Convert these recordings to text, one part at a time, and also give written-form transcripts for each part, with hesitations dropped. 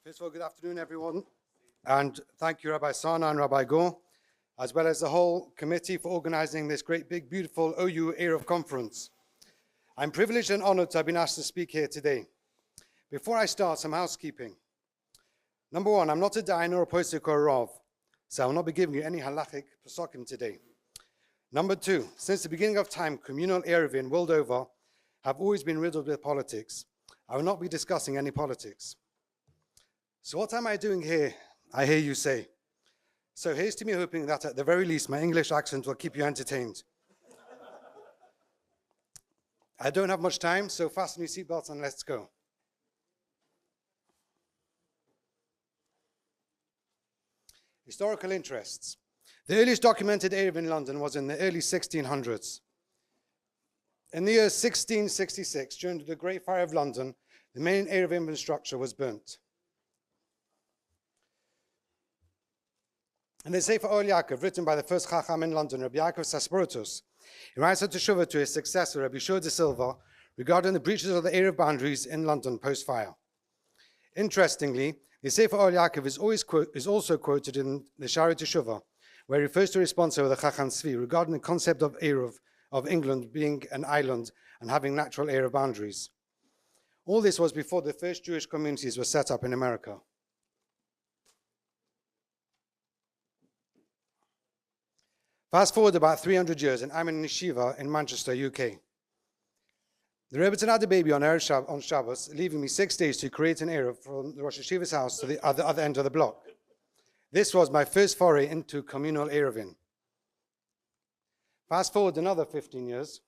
First of all, good afternoon, everyone. And thank you, Rabbi Sana and Rabbi Gore, as well as the whole committee for organizing this great, big, beautiful OU Eruv conference. I'm privileged and honored to have been asked to speak here today. Before I start, some housekeeping. Number one, I'm not a dayan or a posek or a rav, so I will not be giving you any halachic pesokim today. Number two, since the beginning of time, communal Eruvin world over have always been riddled with politics. I will not be discussing any politics. So what am I doing here? I hear you say. So here's to me hoping that at the very least my English accent will keep you entertained. I don't have much time, so fasten your seatbelts and let's go. Historical interests. The earliest documented Eruv in London was in the early 1600s. In the year 1666, during the Great Fire of London, the main Eruv infrastructure was burnt. In the Sefer Ol Yaakov, written by the first Chacham in London, Rabbi Yaakov Sasporotus, he writes a teshuvah to his successor, Rabbi Shua de Silva, regarding the breaches of the Eruv boundaries in London post-fire. Interestingly, the Sefer Ol Yaakov is also quoted in the Shari Teshuvah, where he refers to a response of the Chacham Tzvi regarding the concept of Eruv, of England being an island and having natural Eruv boundaries. All this was before the first Jewish communities were set up in America. Fast forward about 300 years, and I'm in Yeshiva in Manchester, UK. The Rebbe had a baby on Shabbos, leaving me 6 days to create an Eruv from the Rosh Yeshiva's house to the other end of the block. This was my first foray into communal Eruvin. Fast forward another 15 years,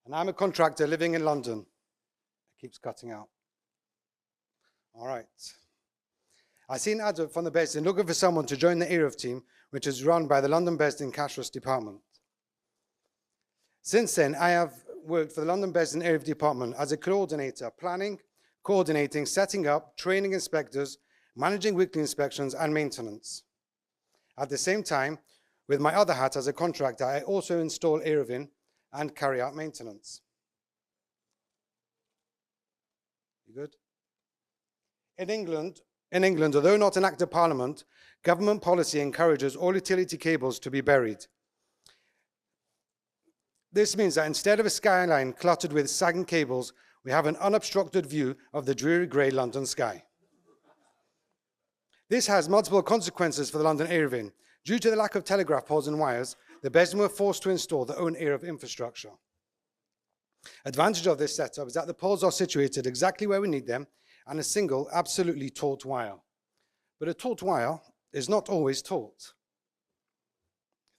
and I'm a contractor living in London. It keeps cutting out. All right. I see an advert from the Beis Din looking for someone to join the Eruv team, which is run by the London Beis Din Kashrus department. Since then, I have worked for the London Beis Din Eruv department as a coordinator, planning, coordinating, setting up, training inspectors, managing weekly inspections and maintenance. At the same time, with my other hat as a contractor, I also install Eruvin and carry out maintenance. You good? In England, although not an act of parliament, government policy encourages all utility cables to be buried. This means that instead of a skyline cluttered with sagging cables, we have an unobstructed view of the dreary grey London sky. This has multiple consequences for the London Eruvin. Due to the lack of telegraph poles and wires, the Beis Din were forced to install their own Eruv infrastructure. Advantage of this setup is that the poles are situated exactly where we need them and a single, absolutely taut wire. But a taut wire is not always taut.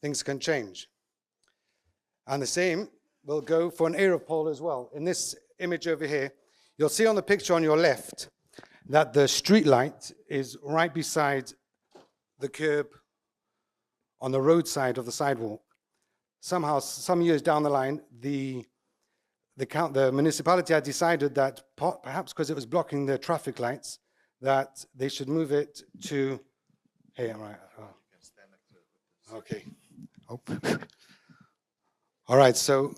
Things can change. And the same will go for an Eruv pole as well. In this image over here, you'll see on the picture on your left that the street light is right beside the curb on the roadside of the sidewalk. Somehow, some years down the line, the municipality had decided that perhaps because it was blocking the traffic lights, that they should move it to, hey, am I, okay. Oh. All right, so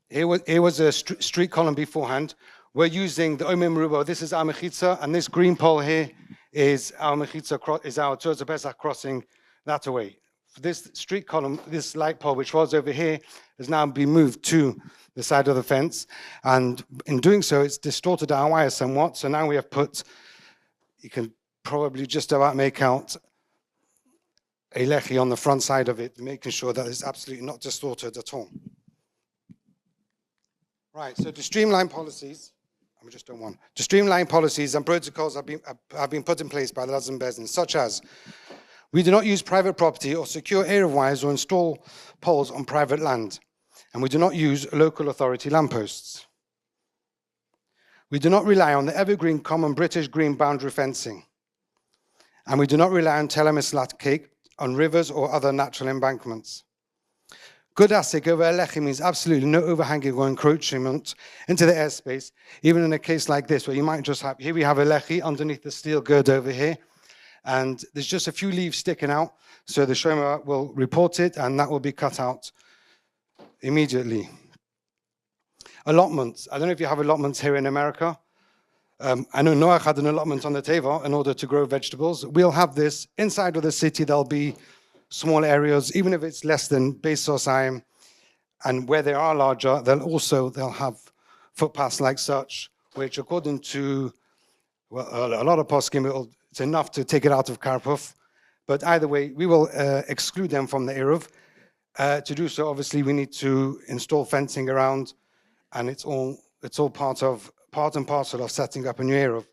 here was a street column beforehand. We're using the Omim Rubo. This is our Mechitza, and this green pole here is our Mechitza, is our Tzorza Pesach crossing that away. This street column, this light pole, which was over here, has now been moved to the side of the fence. And in doing so, it's distorted our wire somewhat. So now we have put, you can probably just about make out a lechi on the front side of it, making sure that it's absolutely not distorted at all. Right, so to streamline policies, to streamline policies and protocols have been put in place by the London Beis Din, such as we do not use private property or secure Eruv wires or install poles on private land, and we do not use local authority lampposts. We do not rely on the evergreen common British green boundary fencing, and we do not rely on telemislat cake on rivers or other natural embankments. Good asik over Alechi means absolutely no overhanging or encroachment into the airspace, even in a case like this, where you might just have, here we have Alechi underneath the steel gird over here, and there's just a few leaves sticking out, so the Shomer will report it, and that will be cut out immediately. Allotments. I don't know if you have allotments here in America. I know Noach had an allotment on the Teva in order to grow vegetables. We'll have this inside of the city. There'll be small areas, even if it's less than Beis Sosayim, and where they are larger, they'll have footpaths like such, which according to a lot of poskim, it's enough to take it out of Karpov. But either way, we will exclude them from the Eruv. To do so, obviously, we need to install fencing around, and it's all part and parcel of setting up a new Eruv.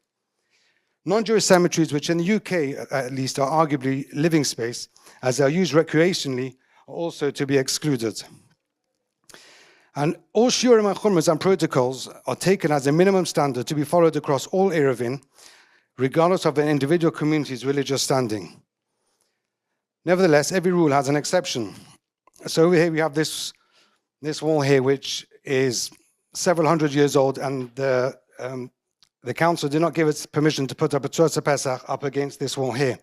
Non-Jewish cemeteries, which in the UK at least are arguably living space, as they are used recreationally, are also to be excluded. And all shiurim and chumras and protocols are taken as a minimum standard to be followed across all Eruvin, regardless of an individual community's religious standing. Nevertheless, every rule has an exception. So over here we have this wall here, which is several hundred years old, and the council did not give us permission to put up a Tzorza Pesach up against this wall here.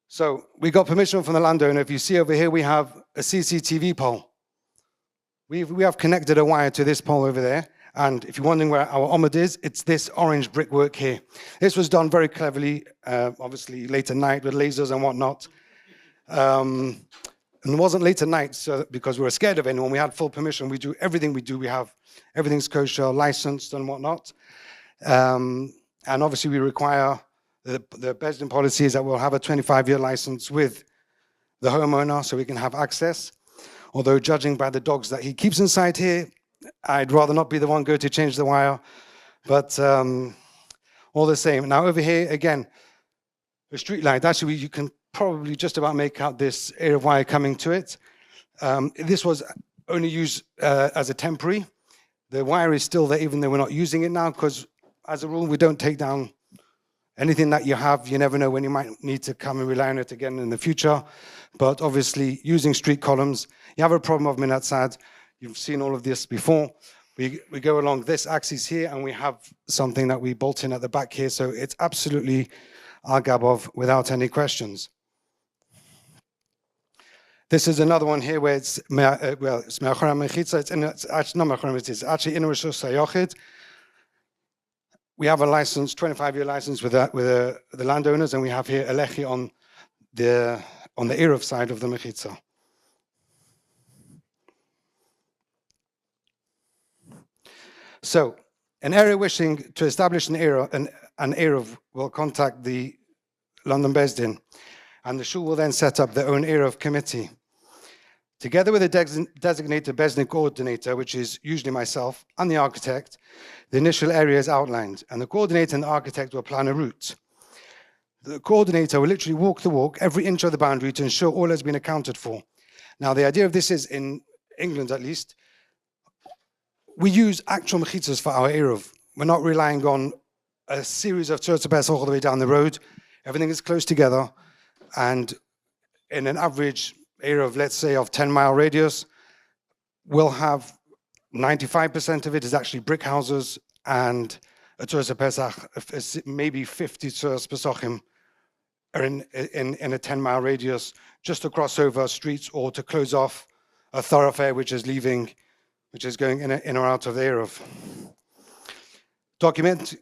So we got permission from the landowner. If you see over here, we have a CCTV pole. We have connected a wire to this pole over there, and if you're wondering where our omid is, it's this orange brickwork here. This was done very cleverly, obviously late at night with lasers and whatnot. And it wasn't late at night because we were scared of anyone. We had full permission. We do everything we do. Everything's kosher, licensed and whatnot. And obviously we require the Bezdin policy is that we'll have a 25-year license with the homeowner so we can have access. Although judging by the dogs that he keeps inside here, I'd rather not be the one go to change the wire. But all the same. Now over here, again, the street light, actually you can probably just about make out this area of wire coming to it. This was only used as a temporary. The wire is still there even though we're not using it now, because as a rule, we don't take down anything that you have. You never know when you might need to come and rely on it again in the future. But obviously, using street columns, you have a problem of Minat Sad. You've seen all of this before. We go along this axis here, and we have something that we bolt in at the back here. So it's absolutely Al Gabov without any questions. This is another one here where it's Me'achora Mechitza. It's actually not Me'achora, it's actually in Rosh Hashanah. We have a license, 25-year license with the landowners, and we have here a lechi on the Eruv side of the Mechitza. So, an area wishing to establish an Eruv will contact the London Bezdin, and the shul will then set up their own Eruv committee. Together with a designated Bezdin coordinator, which is usually myself, and the architect, the initial area is outlined, and the coordinator and the architect will plan a route. The coordinator will literally walk the walk, every inch of the boundary, to ensure all has been accounted for. Now, the idea of this is, in England at least, we use actual mechitzas for our Eruv. We're not relying on a series of Tzorza Pesach all the way down the road. Everything is close together, and in an average Eruv, let's say, of 10-mile radius, we'll have 95% of it is actually brick houses, and a Tzorza Pesach, maybe 50 Tzorza Pesachim are in a 10-mile radius, just to cross over streets or to close off a thoroughfare which is going in or out of the Eruv.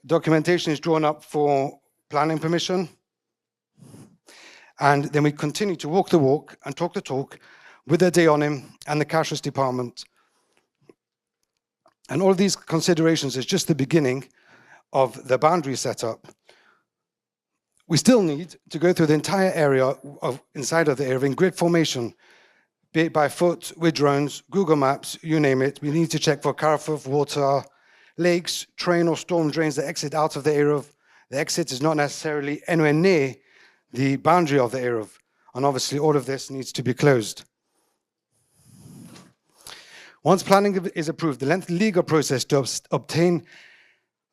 Documentation is drawn up for planning permission. And then we continue to walk the walk and talk the talk with the Dayanim and the Kashrus department. And all of these considerations is just the beginning of the boundary setup. We still need to go through the entire area inside of the area in grid formation, be it by foot, with drones, Google Maps, you name it. We need to check for Karfov, water, lakes, train or storm drains that exit out of the Eruv. The exit is not necessarily anywhere near the boundary of the Eruv, and obviously all of this needs to be closed. Once planning is approved, the lengthy legal process to obtain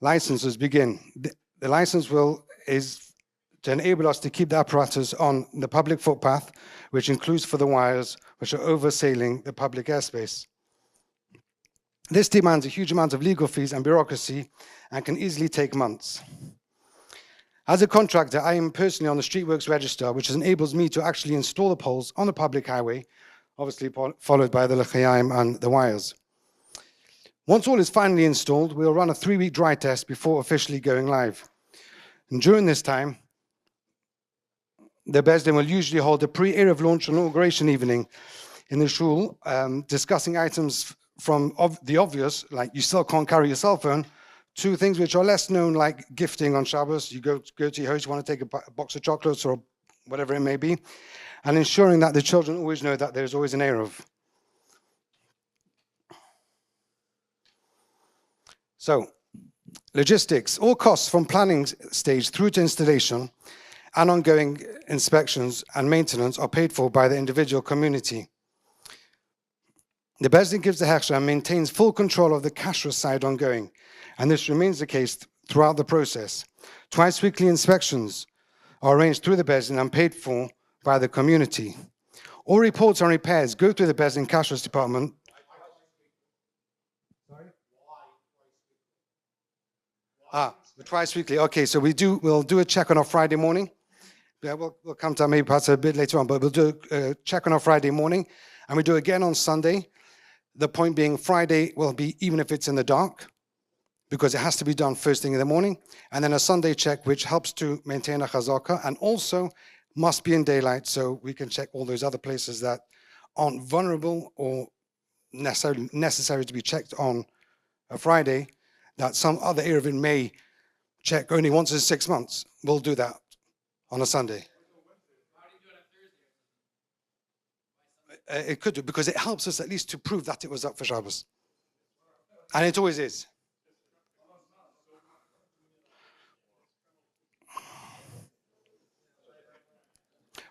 licenses begin. The license is to enable us to keep the apparatus on the public footpath, which includes for the wires which are oversailing the public airspace. This demands a huge amount of legal fees and bureaucracy and can easily take months. As a contractor, I am personally on the Streetworks register, which enables me to actually install the poles on the public highway, obviously followed by the lechayim and the wires. Once all is finally installed, we'll run a 3-week dry test before officially going live. And during this time, the Bezdin will usually hold a pre-Eruv launch inauguration evening in the shul, discussing items from the obvious, like you still can't carry your cell phone, to things which are less known, like gifting on Shabbos. You go to your house, you want to take a box of chocolates or whatever it may be, and ensuring that the children always know that there's always an Eruv. So, logistics. All costs from planning stage through to installation and ongoing inspections and maintenance are paid for by the individual community. The Bezdin gives the hechsher and maintains full control of the kashrus side ongoing, and this remains the case throughout the process. Twice weekly inspections are arranged through the Bezdin and paid for by the community. All reports on repairs go through the Bezdin kashrus department. Twice weekly. Okay, so we'll do a check on a Friday morning. Yeah, we'll come to that maybe perhaps a bit later on, but we'll do a check on a Friday morning, and we do again on Sunday. The point being, Friday will be even if it's in the dark, because it has to be done first thing in the morning, and then a Sunday check, which helps to maintain a chazaka, and also must be in daylight, so we can check all those other places that aren't vulnerable or necessary to be checked on a Friday, that some other Eruvin may check only once in 6 months. We'll do that on a Sunday. It could do, because it helps us at least to prove that it was up for Shabbos. And it always is.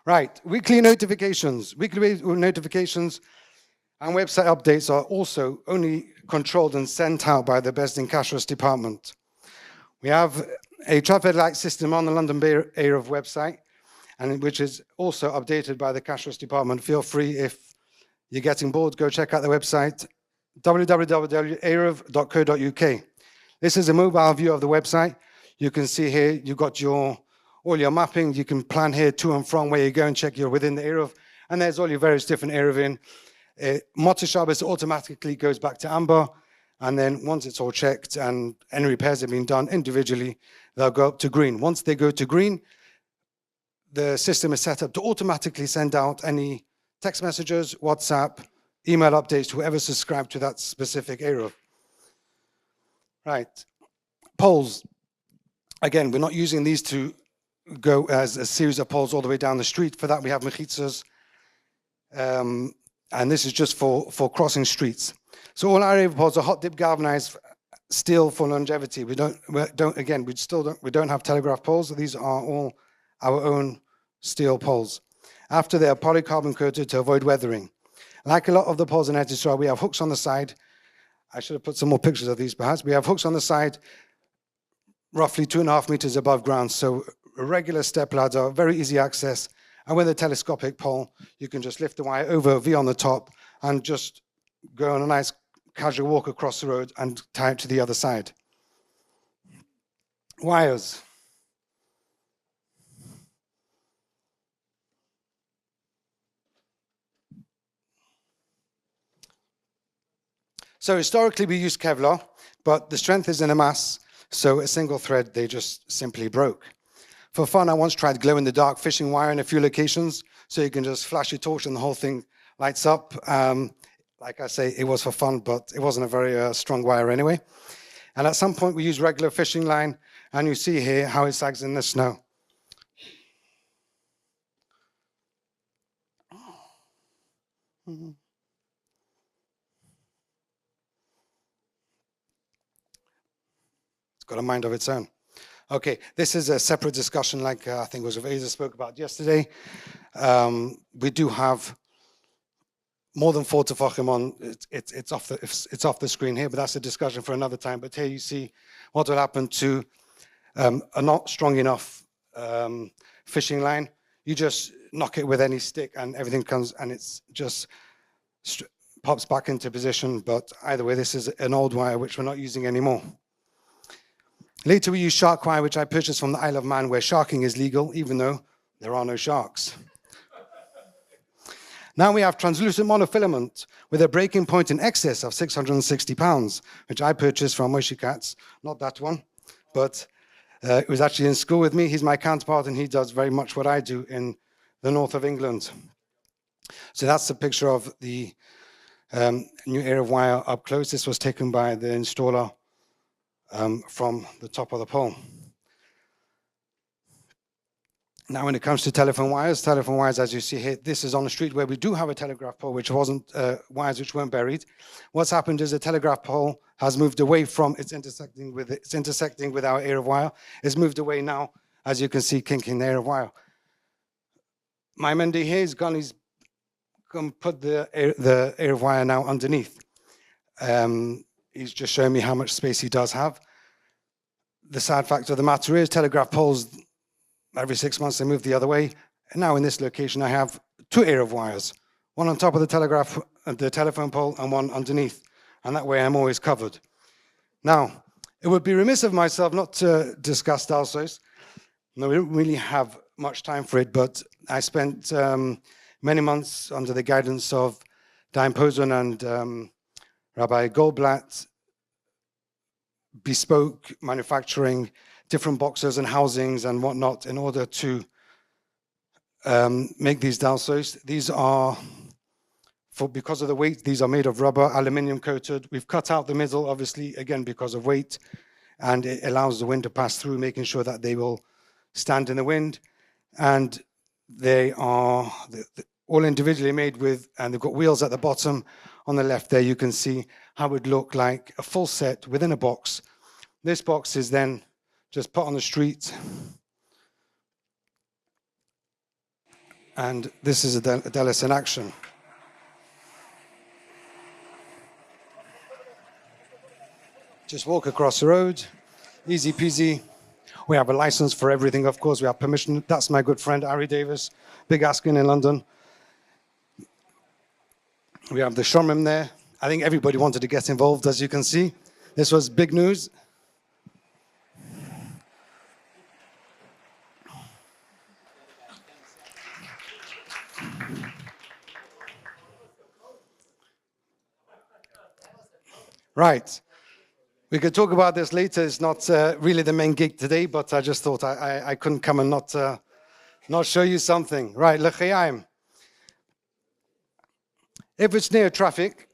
Right, weekly notifications. Weekly notifications and website updates are also only controlled and sent out by the Bezdin Kashrus department. We have a traffic light system on the London Eruv website, and which is also updated by the Kashrus department. Feel free, if you're getting bored, go check out the website, www.eruv.co.uk. This is a mobile view of the website. You can see here, you've got all your mapping. You can plan here to and from where you go and check you're within the Eruv. And there's all your various different Eruvin. Motzei Shabbos automatically goes back to amber. And then once it's all checked and any repairs have been done individually, they'll go up to green. Once they go to green, the system is set up to automatically send out any text messages, WhatsApp, email updates to whoever subscribed to that specific Eruv. Right. Poles. Again, we're not using these to go as a series of poles all the way down the street. For that, we have mechitzas. And this is just for crossing streets. So all our Eruv poles are hot dip galvanized steel for longevity. We don't have telegraph poles. These are all our own steel poles. After they are polycarbon coated to avoid weathering. Like a lot of the poles in Eretz Yisrael, we have hooks on the side. I should have put some more pictures of these perhaps. We have hooks on the side, roughly 2.5 meters above ground. So a regular step ladder, very easy access. And with a telescopic pole, you can just lift the wire over a V on the top and just go on a nice casual walk across the road and tie it to the other side. Wires. So historically we used Kevlar, but the strength is in a mass, so a single thread, they just simply broke. For fun, I once tried glow-in-the-dark fishing wire in a few locations, so you can just flash your torch and the whole thing lights up. Like I say, it was for fun, but it wasn't a very strong wire anyway. And at some point we used regular fishing line, and you see here how it sags in the snow. It's got a mind of its own. Okay, this is a separate discussion, like I think it was Asa spoke about yesterday. We do have more than 4 tefachim on. It's off the screen here, but that's a discussion for another time. But here you see what will happen to a not strong enough fishing line. You just knock it with any stick, and everything comes, and it's just pops back into position. But either way, this is an old wire which we're not using anymore. Later we use shark wire, which I purchased from the Isle of Man, where sharking is legal, even though there are no sharks. Now we have translucent monofilament with a breaking point in excess of 660 pounds, which I purchased from Moshe Katz, not that one, but he was actually in school with me. He's my counterpart, and he does very much what I do in the north of England. So that's a picture of the new Eruv wire up close. This was taken by the installer from the top of the pole. Now, when it comes to telephone wires, as you see here, this is on a street where we do have a telegraph pole, which wasn't wires which weren't buried. What's happened is the telegraph pole has moved away from it's intersecting with our Eruv wire. It's moved away now, as you can see, kinking the Eruv wire. My Mendy here is gone. He's going to put the Eruv wire now underneath. He's just showing me how much space he does have. The sad fact of the matter is, telegraph poles, every 6 months they move the other way. And now in this location I have two Eruv wires, one on top of the telephone pole, and one underneath. And that way I'm always covered. Now, it would be remiss of myself not to discuss Dalsos. No, we don't really have much time for it, but I spent many months under the guidance of Daim Posen and Rabbi Goldblatt, bespoke manufacturing different boxes and housings and whatnot in order to make these dalsos. These are, because of the weight, these are made of rubber, aluminium coated. We've cut out the middle, obviously, again, because of weight, and it allows the wind to pass through, making sure that they will stand in the wind. And they are all individually made with, and they've got wheels at the bottom. On the left there, you can see how it would look like a full set within a box. This box is then just put on the street. And this is a Dallas in action. Just walk across the road, easy peasy. We have a license for everything, of course. We have permission. That's my good friend, Ari Davis, Big Askin in London. We have the Shomrim there. I think everybody wanted to get involved, as you can see. This was big news. Right. We could talk about this later. It's not really the main gig today, but I just thought I couldn't come and not show you something. Right, L'chaim. If it's near traffic,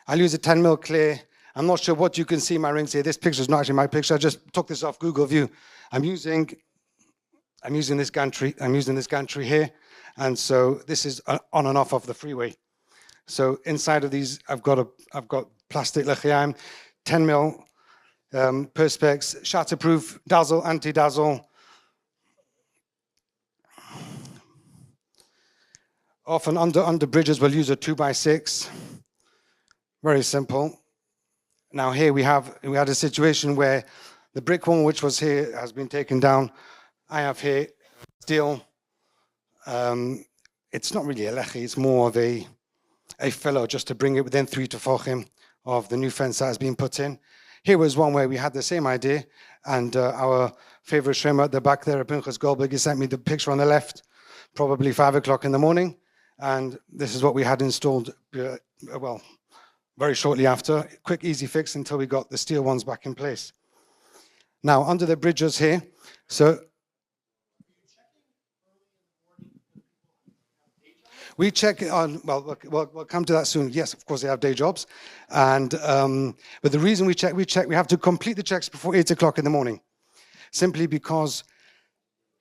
I'll use a 10mm clear. I'm not sure what you can see in my rings here. This picture is not actually my picture. I just took this off Google View. I'm using this gantry. I'm using this gantry here, and so this is on and off of the freeway. So inside of these, I've got plastic L'chaim, 10mm perspex, shatterproof, dazzle, anti-dazzle. Often under bridges, we'll use a 2x6. Very simple. Now here we had a situation where the brick wall, which was here, has been taken down. I have here steel. It's not really a lechi, it's more of a filler just to bring it within 3 to 4 chim of the new fence that has been put in. Here was one where we had the same idea, and our favorite shrimmer at the back there, Pinchas Goldberg, he sent me the picture on the left, probably 5 o'clock in the morning, and this is what we had installed, well, very shortly after. Quick, easy fix until we got the steel ones back in place. Now, under the bridges here, so we check on, well, we'll come to that soon. Yes, of course, they have day jobs. And, but the reason we have to complete the checks before 8 o'clock in the morning, simply because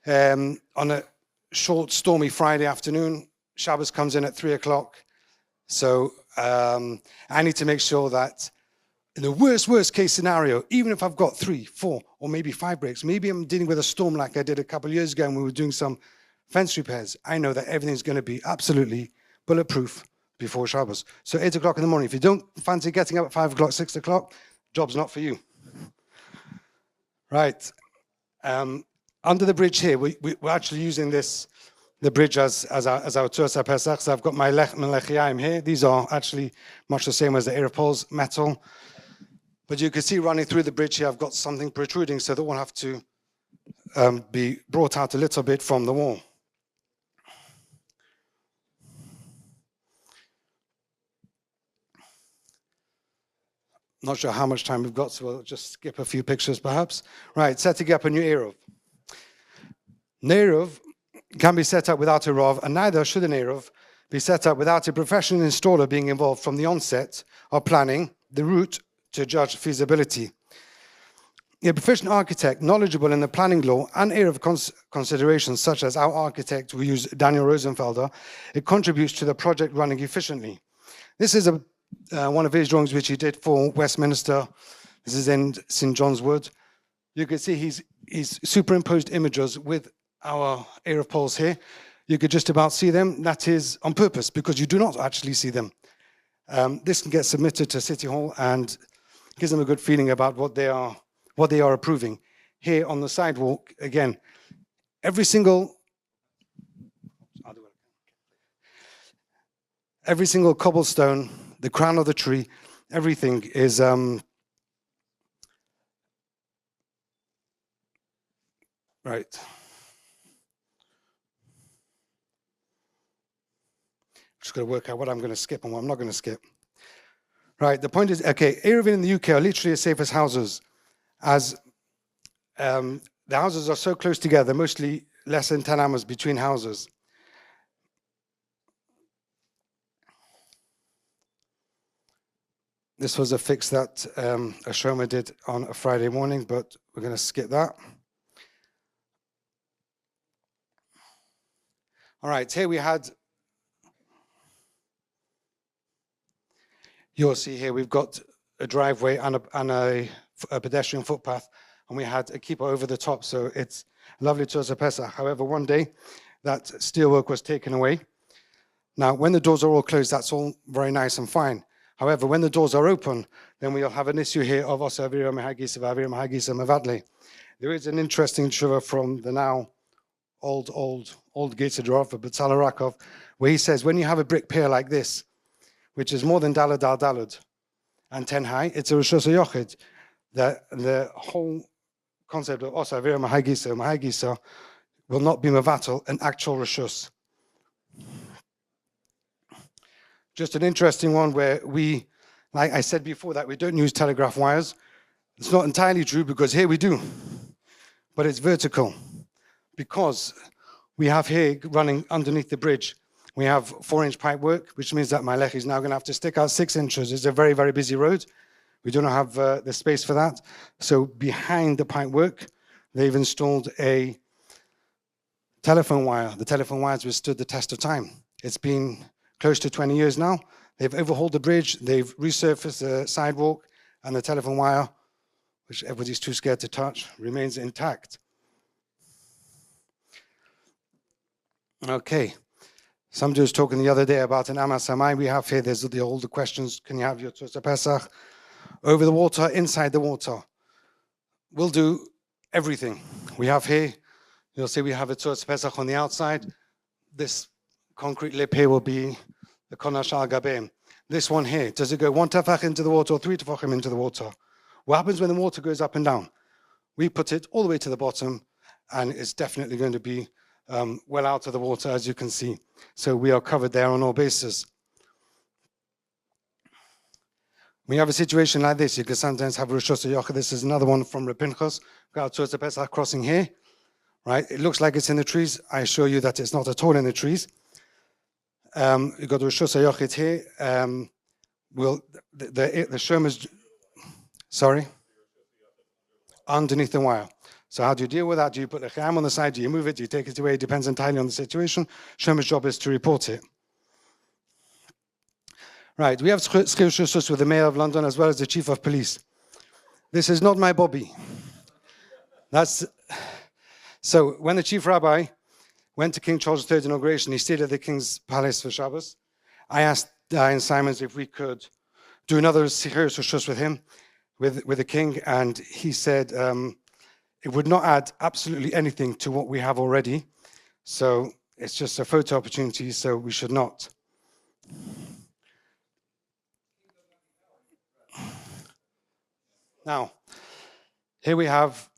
on a short, stormy Friday afternoon, Shabbos comes in at 3 o'clock. So I need to make sure that in the worst case scenario, even if I've got 3, 4, or maybe 5 breaks, maybe I'm dealing with a storm like I did a couple of years ago when we were doing some fence repairs, I know that everything's going to be absolutely bulletproof before Shabbos. So 8 o'clock in the morning, if you don't fancy getting up at 5 o'clock, 6 o'clock, job's not for you. Right. Under the bridge here, we're actually using the bridge as our Tzursa Pesach. So I've got my L'chaim here. These are actually much the same as the Eruv poles, metal. But you can see running through the bridge here, I've got something protruding so that won't have to be brought out a little bit from the wall. Not sure how much time we've got, so we'll just skip a few pictures perhaps. Right, setting up a new Eruv. An Eruv can be set up without a Rav, and neither should an Eruv be set up without a professional installer being involved from the onset of planning the route to judge feasibility. A professional architect knowledgeable in the planning law and Eruv considerations, such as our architect, we use Daniel Rosenfelder, it contributes to the project running efficiently. This is one of his drawings which he did for Westminster. This is in St. John's Wood. You can see he's superimposed images with our Eruv poles here. You could just about see them. That is on purpose because you do not actually see them. This can get submitted to City Hall and gives them a good feeling about what they are approving. Here on the sidewalk, again, every single cobblestone, the crown of the tree, everything is right. Just got to work out what I'm going to skip and what I'm not going to skip. Right, the point is, okay, Eruv in the UK are literally as safe as houses, as the houses are so close together, mostly less than 10 amas between houses. This was a fix that a showman did on a Friday morning, but we're going to skip that. All right, here we had, you'll see here we've got a driveway and a pedestrian footpath, and we had a keeper over the top, so it's lovely to us a Pesach. However, one day that steelwork was taken away. Now, when the doors are all closed, that's all very nice and fine. However, when the doors are open, then we'll have an issue here of Osa Avira Mehagisa Vavira Mehagisa Mevadle. There is an interesting tshuva from the now old gated Rav, B'Tzalel Rakov, where he says, when you have a brick pier like this, which is more than Dalad al Dalad and 10 high, it's a Rishus HaYochid. The whole concept of Osa Avira Mehagisa will not be Mevatel, an actual Rishus. Just an interesting one where we, like I said before, that we don't use telegraph wires. It's not entirely true because here we do, but it's vertical because we have here running underneath the bridge, we have 4-inch pipe work, which means that my lech is now going to have to stick out 6 inches. It's a very, very busy road. We do not have the space for that. So behind the pipe work, they've installed a telephone wire. The telephone wires withstood the test of time. It's been close to 20 years now. They've overhauled the bridge, they've resurfaced the sidewalk, and the telephone wire, which everybody's too scared to touch, remains intact. Okay. Somebody was talking the other day about an Amasamai we have here. There's the older questions. Can you have your Tzutza Pesach? Over the water, inside the water. We'll do everything. We have here, you'll see we have a Tzutza Pesach on the outside. This concrete lip here will be the Konash al Gabeim. This one here, does it go 1 tefach into the water or 3 tefachim into the water? What happens when the water goes up and down? We put it all the way to the bottom, and it's definitely going to be well out of the water, as you can see. So we are covered there on all bases. We have a situation like this. You can sometimes have Rosh Hashanah. This is another one from Rabbi Pinchas. Got Tzutza Pesach crossing here, right? It looks like it's in the trees. I assure you that it's not at all in the trees. You've got Rosh Hashanah here. The Shomer's, sorry? Underneath the wire. So how do you deal with that? Do you put the chayam on the side? Do you move it? Do you take it away? It depends entirely on the situation. Shomer's job is to report it. Right, we have Schil with the Mayor of London as well as the Chief of Police. This is not my Bobby. So when the Chief Rabbi went to King Charles III's inauguration, he stayed at the King's Palace for Shabbos. I asked Diane Simons if we could do another Sichur Shush with him, with the King, and he said it would not add absolutely anything to what we have already. So it's just a photo opportunity, so we should not. Now, here we have,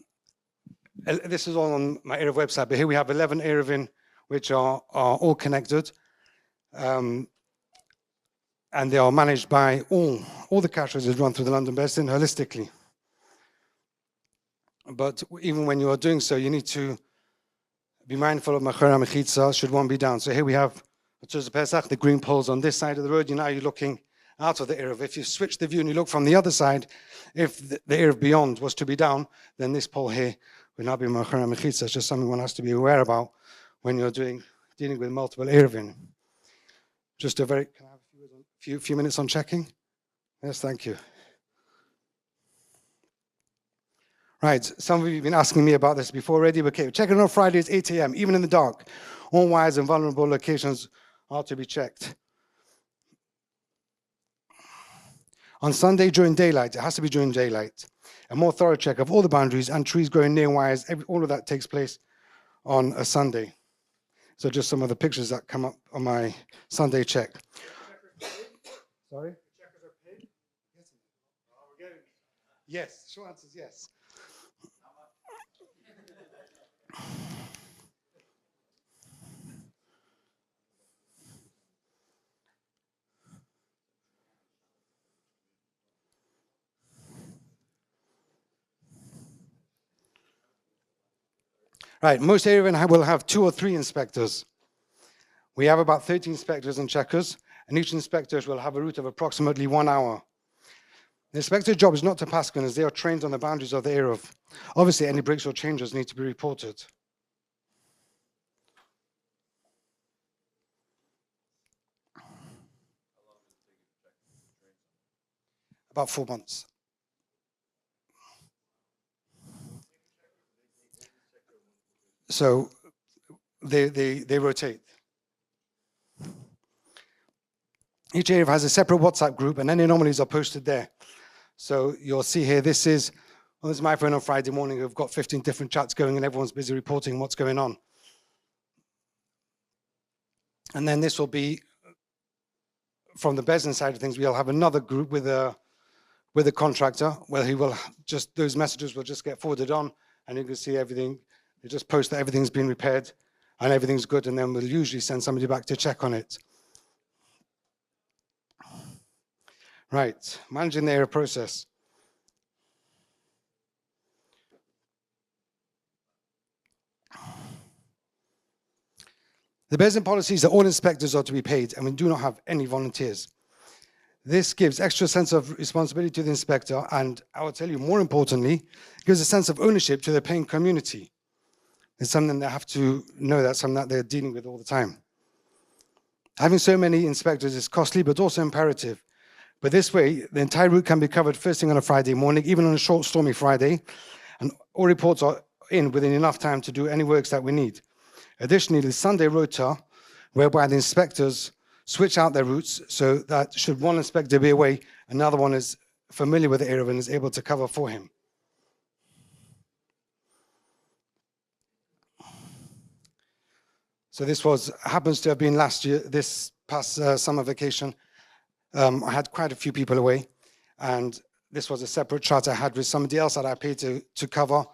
this is all on my Eruv website, but here we have 11 Eruvin, which are all connected. And they are managed by all all the cash is run through the London Basin holistically. But even when you are doing so, you need to be mindful of Machar HaMechitza, should one be down. So here we have Pesach, the green poles on this side of the road. Now you're looking out of the Eruv. If you switch the view and you look from the other side, if the Eruv beyond was to be down, then this pole here will not be Machar HaMechitza. It's just something one has to be aware about when you're dealing with multiple Eruvin. Just can I have a few minutes on checking? Yes, thank you. Right, some of you have been asking me about this before already. Okay, checking on Fridays, 8 a.m., even in the dark. All wires and vulnerable locations are to be checked. On Sunday during daylight, it has to be during daylight. A more thorough check of all the boundaries and trees growing near wires, all of that takes place on a Sunday. So just some of the pictures that come up on my Sunday check. Sorry? Checkers are paid? Yes, short answer is yes. Right, most areas will have 2 or 3 inspectors. We have about 30 inspectors and checkers, and each inspector will have a route of approximately 1 hour. The inspector's job is not to pass gunners, they are trained on the boundaries of the Eruv. Obviously, any breaks or changes need to be reported. About 4 months. So they rotate. Each area has a separate WhatsApp group, and any anomalies are posted there. So you'll see here, this is my phone on Friday morning. We've got 15 different chats going, and everyone's busy reporting what's going on. And then this will be, from the Beslin side of things, we'll have another group with a contractor, where he will just, those messages will just get forwarded on, and you can see everything. They just post that everything's been repaired and everything's good, and then we'll usually send somebody back to check on it. Right, managing the area process. The Beslin policy is that all inspectors are to be paid, and we do not have any volunteers. This gives extra sense of responsibility to the inspector, and I will tell you, more importantly, it gives a sense of ownership to the paying community. It's something they have to know, that's something that they're dealing with all the time. Having so many inspectors is costly, but also imperative. But this way, the entire route can be covered first thing on a Friday morning, even on a short, stormy Friday, and all reports are in within enough time to do any works that we need. Additionally, the Sunday rota, whereby the inspectors switch out their routes so that should one inspector be away, another one is familiar with the area and is able to cover for him. So this happens to have been last year, this past summer vacation. I had quite a few people away, and this was a separate chart I had with somebody else that I paid to cover.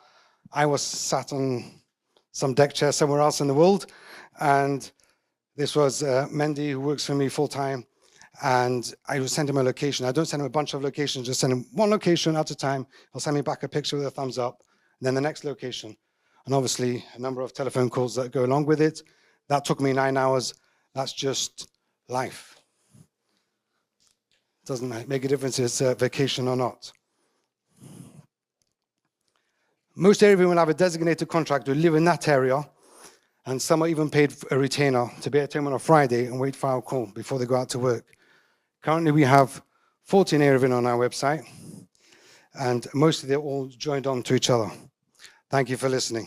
I was sat on some deck chair somewhere else in the world, and this was Mendy, who works for me full-time, and I would send him a location. I don't send him a bunch of locations, just send him one location at a time. He'll send me back a picture with a thumbs up, and then the next location. And obviously, a number of telephone calls that go along with it. That took me 9 hours. That's just life. Doesn't make a difference if it's a vacation or not. Most areas will have a designated contractor who live in that area, and some are even paid a retainer to be at home on a Friday and wait for our call before they go out to work. Currently, we have 14 Eruvin on our website, and mostly they're all joined on to each other. Thank you for listening.